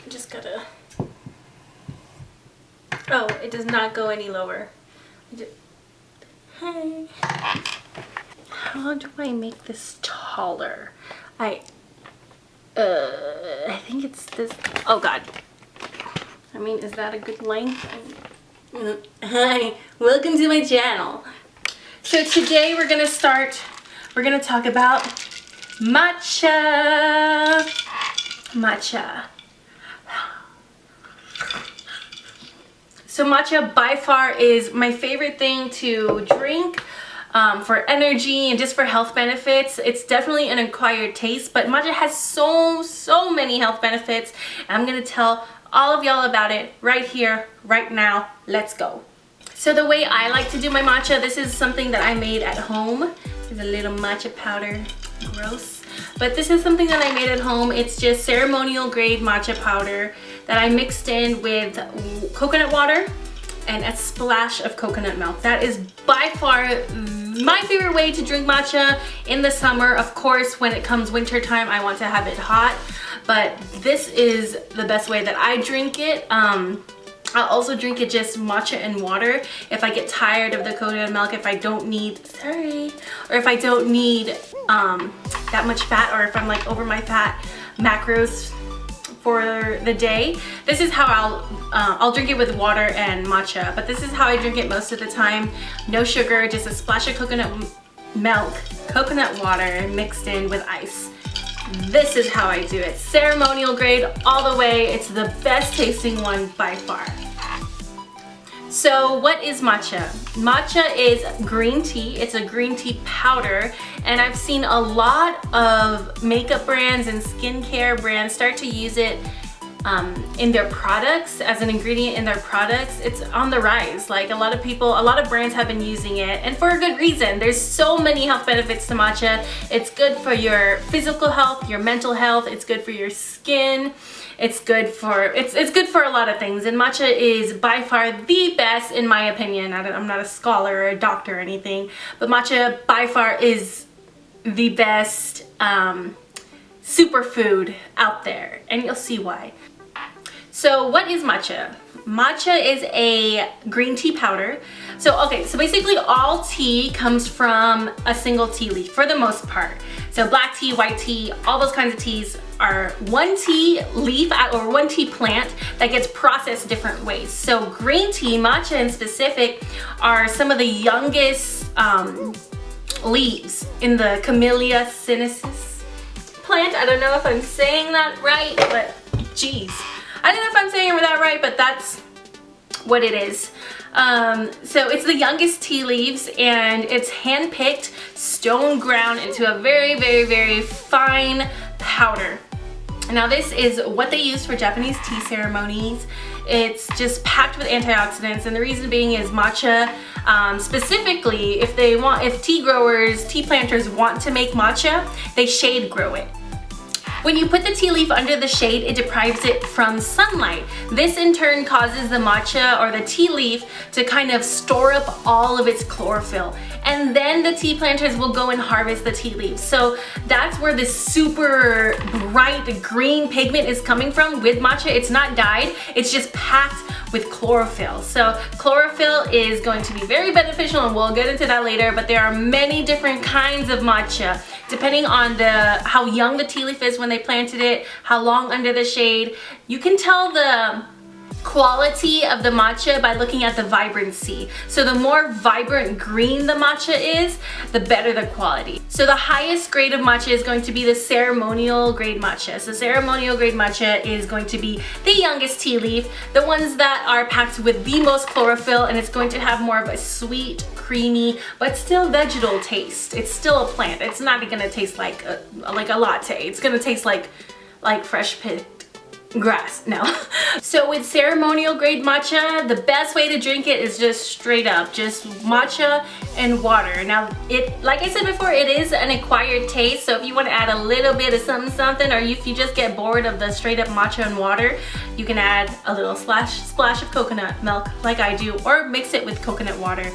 just gotta... Oh, it does not go any lower. Hey. How do I make this taller? I think it's this. Oh God. I mean, is that a good length? Hi, welcome to my channel. So today we're gonna talk about matcha. Matcha. So matcha by far is my favorite thing to drink for energy and just for health benefits. It's definitely an acquired taste, but matcha has so many health benefits. And I'm gonna tell all of y'all about it right here, right now. Let's go. So the way I like to do my matcha, this is something that I made at home. There's a little matcha powder, gross. But this is something that I made at home. It's just ceremonial grade matcha powder that I mixed in with coconut water and a splash of coconut milk. That is by far my favorite way to drink matcha in the summer. Of course, when it comes winter time, I want to have it hot, but this is the best way that I drink it. I'll also drink it just matcha and water if I get tired of the coconut milk, if I don't need, or if I don't need that much fat, or if I'm like over my fat macros for the day. This is how I'll drink it with water and matcha, but this is how I drink it most of the time. No sugar, just a splash of coconut milk, coconut water mixed in with ice. This is how I do it. Ceremonial grade all the way. It's the best tasting one by far. So what is matcha? Matcha is green tea. It's a green tea powder, and I've seen a lot of makeup brands and skincare brands start to use it in their products, as an ingredient in their products. It's on the rise. Like a lot of brands have been using it, and for a good reason. There's so many health benefits to matcha. It's good for your physical health, your mental health. It's good for your skin. It's good for a lot of things, and matcha is by far the best in my opinion. I'm not a scholar or a doctor or anything, but matcha by far is the best superfood out there, and you'll see why. So what is matcha? Matcha is a green tea powder. So basically all tea comes from a single tea leaf for the most part. So black tea, white tea, all those kinds of teas are one tea leaf or one tea plant that gets processed different ways. So green tea, matcha in specific, are some of the youngest leaves in the Camellia sinensis plant. I don't know if I'm saying that right, but geez. I don't know if I'm saying that right, but that's what it is. So it's the youngest tea leaves, and it's hand-picked, stone ground into a very fine powder. Now this is what they use for Japanese tea ceremonies. It's just packed with antioxidants, and the reason being is matcha, specifically if tea planters want to make matcha, they shade grow it. When you put the tea leaf under the shade, it deprives it from sunlight. This in turn causes the matcha or the tea leaf to kind of store up all of its chlorophyll. And then the tea planters will go and harvest the tea leaves. So that's where this super bright green pigment is coming from with matcha. It's not dyed, it's just packed with chlorophyll. So chlorophyll is going to be very beneficial, and we'll get into that later, but there are many different kinds of matcha depending on how young the tea leaf is when they planted it, how long under the shade. You can tell the quality of the matcha by looking at the vibrancy. So the more vibrant green the matcha is, the better the quality. So the highest grade of matcha is going to be the ceremonial grade matcha. So ceremonial grade matcha is going to be the youngest tea leaf, the ones that are packed with the most chlorophyll, and it's going to have more of a sweet, creamy, but still vegetal taste. It's still a plant. It's not gonna taste like a latte. It's gonna taste like fresh picked grass. No. So with ceremonial grade matcha, the best way to drink it is just straight up, just matcha and water. Now like I said before, it is an acquired taste, so if you want to add a little bit of something, or if you just get bored of the straight up matcha and water, you can add a little splash of coconut milk like I do, or mix it with coconut water.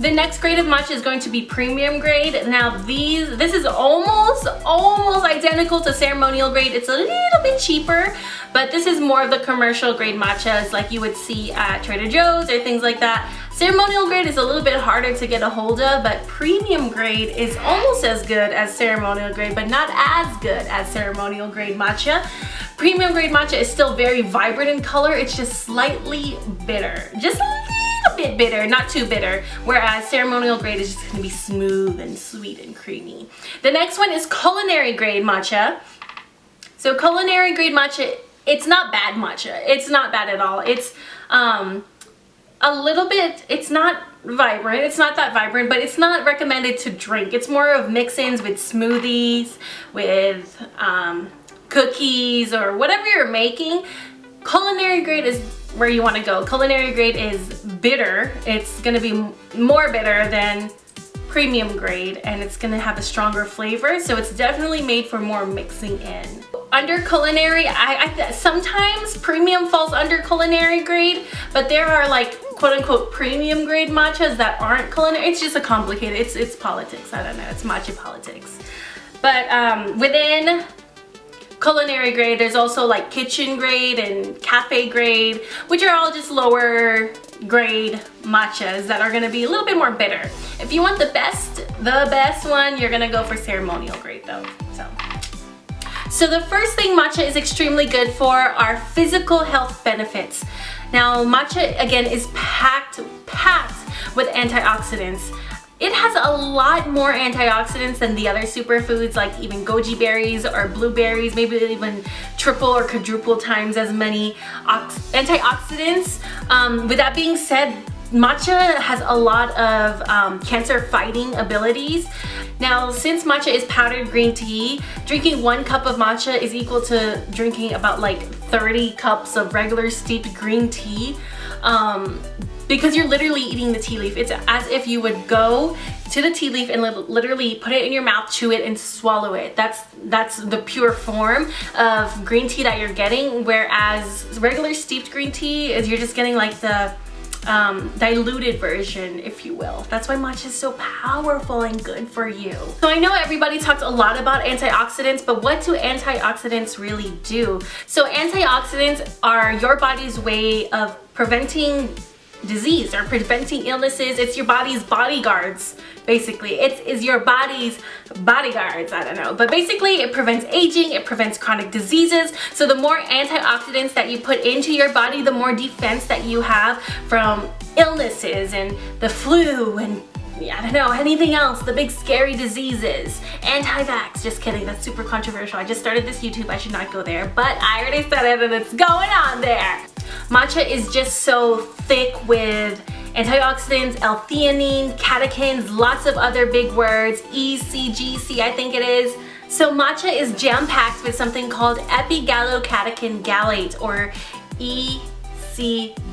The next grade of matcha is going to be premium grade. Now this is almost identical to ceremonial grade. It's a little bit cheaper, but this is more of the commercial grade matchas like you would see at Trader Joe's or things like that. Ceremonial grade is a little bit harder to get a hold of, but premium grade is almost as good as ceremonial grade, but not as good as ceremonial grade matcha. Premium grade matcha is still very vibrant in color, it's just slightly bitter. Just a little bit bitter, not too bitter, whereas ceremonial grade is just gonna be smooth and sweet and creamy. The next one is culinary grade matcha. So culinary grade matcha, it's not bad matcha. It's not bad at all. It's a little bit, it's not vibrant, it's not that vibrant, but it's not recommended to drink. It's more of mix-ins with smoothies, with cookies, or whatever you're making. Culinary grade is where you want to go. Culinary grade is bitter. It's going to be more bitter than premium grade, and it's going to have a stronger flavor, so it's definitely made for more mixing in. Under culinary, sometimes premium falls under culinary grade, but there are like quote-unquote premium grade matchas that aren't culinary. It's just a complicated, it's politics, I don't know, it's matcha politics. But within culinary grade, there's also like kitchen grade and cafe grade, which are all just lower grade matchas that are gonna be a little bit more bitter. If you want the best one, you're gonna go for ceremonial grade though. So the first thing matcha is extremely good for are physical health benefits. Now matcha again is packed with antioxidants. It has a lot more antioxidants than the other superfoods like even goji berries or blueberries, maybe even triple or quadruple times as many antioxidants. With that being said, matcha has a lot of cancer fighting abilities. Now, since matcha is powdered green tea, drinking 1 cup of matcha is equal to drinking about like 30 cups of regular steeped green tea. Because you're literally eating the tea leaf. It's as if you would go to the tea leaf and literally put it in your mouth, chew it, and swallow it. That's the pure form of green tea that you're getting, whereas regular steeped green tea is you're just getting like the diluted version, if you will. That's why matcha is so powerful and good for you. So I know everybody talked a lot about antioxidants, but what do antioxidants really do? So antioxidants are your body's way of preventing disease or preventing illnesses. It's your body's bodyguards, basically. It is your body's bodyguards, I don't know. But basically it prevents aging, it prevents chronic diseases. So the more antioxidants that you put into your body, the more defense that you have from illnesses and the flu and I don't know, anything else, the big scary diseases. Anti-vax, just kidding, that's super controversial. I just started this YouTube, I should not go there, but I already said it and it's going on there. Matcha is just so thick with antioxidants, L-theanine, catechins, lots of other big words, ECGC I think it is. So matcha is jam-packed with something called epigallocatechin gallate, or ECGC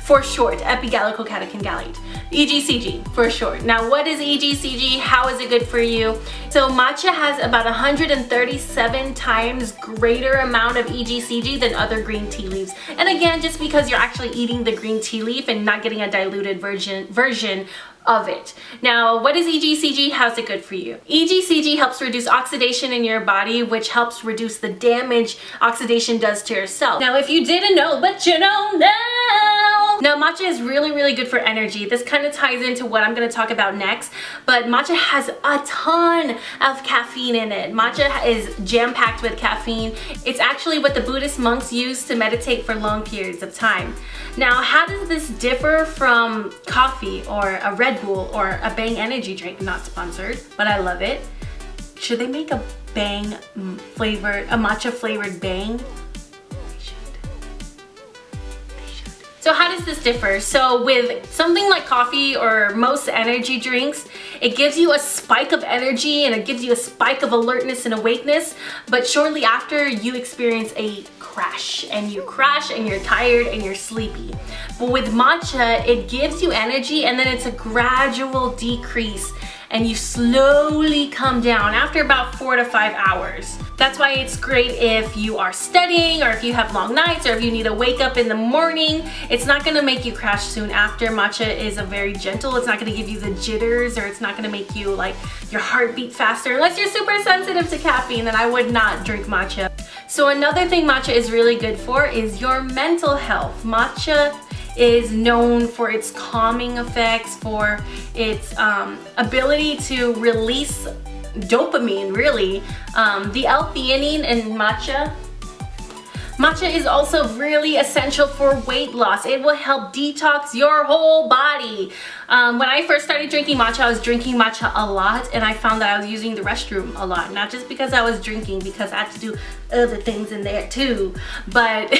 for short, epigallocatechin gallate. EGCG for short. Now what is EGCG? How is it good for you? So matcha has about 137 times greater amount of EGCG than other green tea leaves. And again, just because you're actually eating the green tea leaf and not getting a diluted version of it. Now, what is EGCG? How's it good for you? EGCG helps reduce oxidation in your body, which helps reduce the damage oxidation does to your cells. Now, if you didn't know, but you know now. Now, matcha is really, really good for energy. This kind of ties into what I'm going to talk about next, but matcha has a ton of caffeine in it. Matcha is jam-packed with caffeine. It's actually what the Buddhist monks use to meditate for long periods of time. Now, how does this differ from coffee or a Red Bull or a Bang energy drink? Not sponsored, but I love it. Should they make a Bang flavored, a matcha flavored Bang? They should. So how does this differ? So with something like coffee or most energy drinks, it gives you a spike of energy and it gives you a spike of alertness and awakeness, but shortly after you experience a crash and you're tired and you're sleepy. But with matcha, it gives you energy and then it's a gradual decrease and you slowly come down after about 4 to 5 hours. That's why it's great if you are studying or if you have long nights or if you need to wake up in the morning. It's not gonna make you crash soon after. Matcha is a very gentle, it's not gonna give you the jitters or it's not gonna make you like your heart beat faster. Unless you're super sensitive to caffeine, then I would not drink matcha. So another thing matcha is really good for is your mental health. Matcha is known for its calming effects, for its ability to release dopamine, really. The L-theanine in matcha. Matcha is also really essential for weight loss. It will help detox your whole body. When I first started drinking matcha, I was drinking matcha a lot, and I found that I was using the restroom a lot. Not just because I was drinking, because I had to do other things in there too. But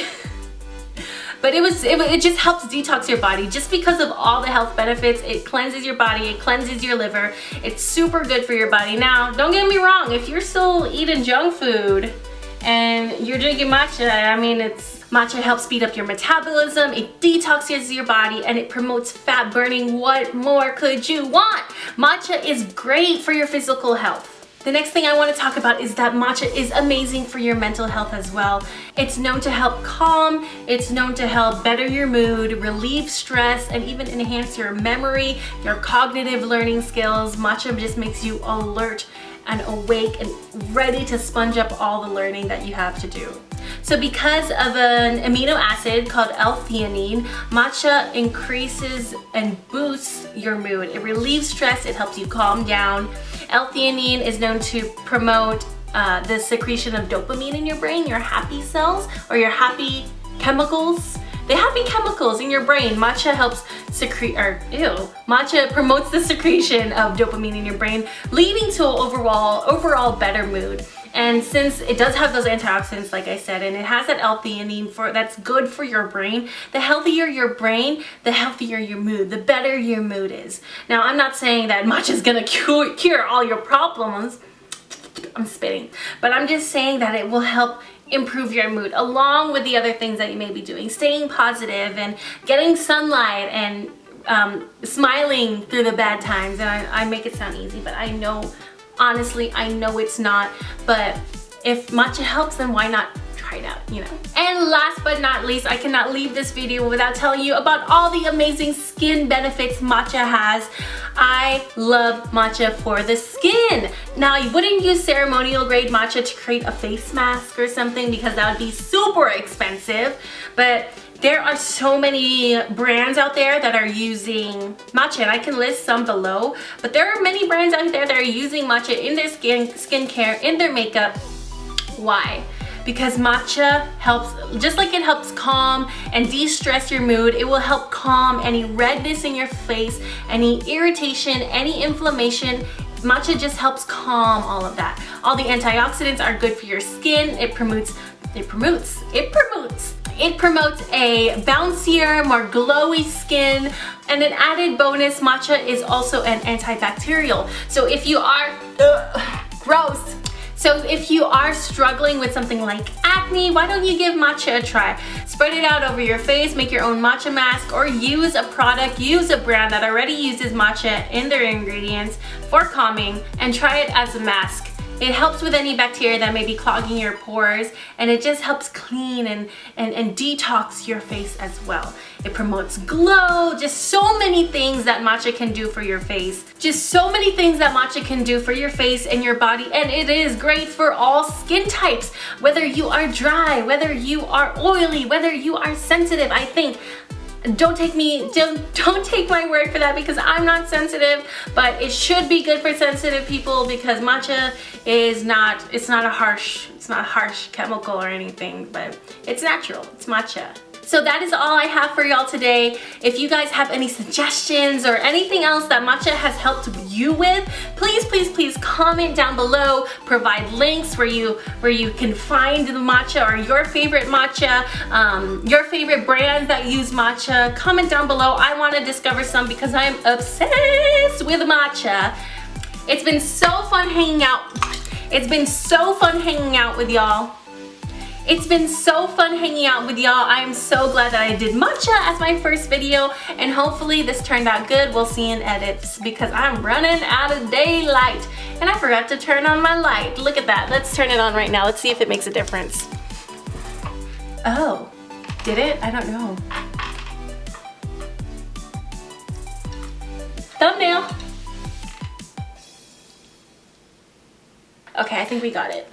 it just helps detox your body. Just because of all the health benefits, it cleanses your body, it cleanses your liver. It's super good for your body. Now, don't get me wrong, if you're still eating junk food and you're drinking matcha, I mean, matcha helps speed up your metabolism, it detoxes your body, and it promotes fat burning. What more could you want? Matcha is great for your physical health. The next thing I want to talk about is that matcha is amazing for your mental health as well. It's known to help calm, it's known to help better your mood, relieve stress, and even enhance your memory, your cognitive learning skills. Matcha just makes you alert and awake and ready to sponge up all the learning that you have to do. So because of an amino acid called L-theanine, matcha increases and boosts your mood. It relieves stress, it helps you calm down. L-theanine is known to promote the secretion of dopamine in your brain, your happy cells, or your happy chemicals. The happy chemicals in your brain. Matcha helps secrete, matcha promotes the secretion of dopamine in your brain, leading to an overall better mood. And since it does have those antioxidants, like I said, and it has that L-theanine that's good for your brain, the healthier your brain, the healthier your mood, the better your mood is. Now, I'm not saying that matcha is gonna cure all your problems. I'm spitting. But I'm just saying that it will help improve your mood, along with the other things that you may be doing. Staying positive and getting sunlight and smiling through the bad times. And I make it sound easy, but I know, honestly, I know it's not. But if matcha helps, then why not try it out, you know? And last but not least, I cannot leave this video without telling you about all the amazing skin benefits matcha has. I love matcha for the skin. Now, you wouldn't use ceremonial grade matcha to create a face mask or something, because that would be super expensive. But there are so many brands out there that are using matcha, and I can list some below. But there are many brands out there that are using matcha in their skincare, in their makeup. Why? Because matcha helps, just like it helps calm and de-stress your mood, it will help calm any redness in your face, any irritation, any inflammation. Matcha just helps calm all of that. All the antioxidants are good for your skin. It promotes a bouncier, more glowy skin. And an added bonus, matcha is also an antibacterial. So if you are, gross. So if you are struggling with something like acne, why don't you give matcha a try? Spread it out over your face, make your own matcha mask, or use a product, use a brand that already uses matcha in their ingredients for calming, and try it as a mask. It helps with any bacteria that may be clogging your pores, and it just helps clean and detox your face as well. It promotes glow, just so many things that matcha can do for your face. Just so many things that matcha can do for your face and your body, and it is great for all skin types. Whether you are dry, whether you are oily, whether you are sensitive, I think. Don't take my word for that, because I'm not sensitive, but it should be good for sensitive people, because matcha is not a harsh chemical or anything, but it's natural. It's matcha. So that is all I have for y'all today. If you guys have any suggestions or anything else that matcha has helped you with, please comment down below. Provide links where you can find the matcha, or your favorite matcha, your favorite brands that use matcha. Comment down below. I want to discover some, because I am obsessed with matcha. It's been so fun hanging out. It's been so fun hanging out with y'all. It's been so fun hanging out with y'all. I am so glad that I did matcha as my first video, and hopefully this turned out good. We'll see in edits, because I'm running out of daylight. And I forgot to turn on my light. Look at that. Let's turn it on right now. Let's see if it makes a difference. Oh, did it? I don't know. Thumbnail. Okay, I think we got it.